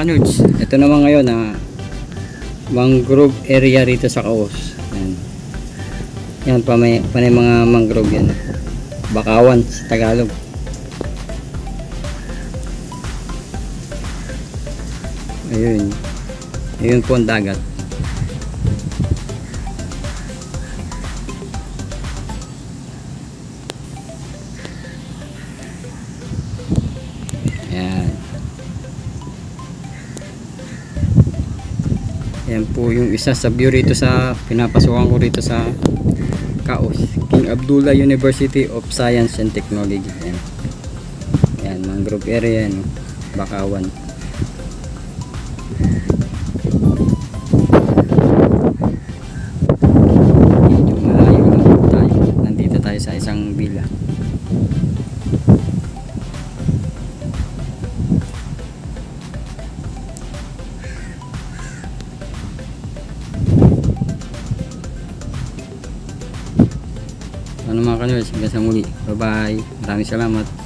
kanuds, ito naman ngayon na mangrove area rito sa Caos. Yan panay mga mangrove yan. Bakawan sa Tagalog. Ayun po ang dagat. Yan po yung isa sa view rito sa pinapasukan ko rito sa Caos, King Abdullah University of Science and Technology. Yan mangrove area yan, Bakawan. Medyo malayo lang po tayo. Nandito tayo sa isang villa. Ano mga kanuds, hanggang sa muli. Bye bye. Maraming salamat.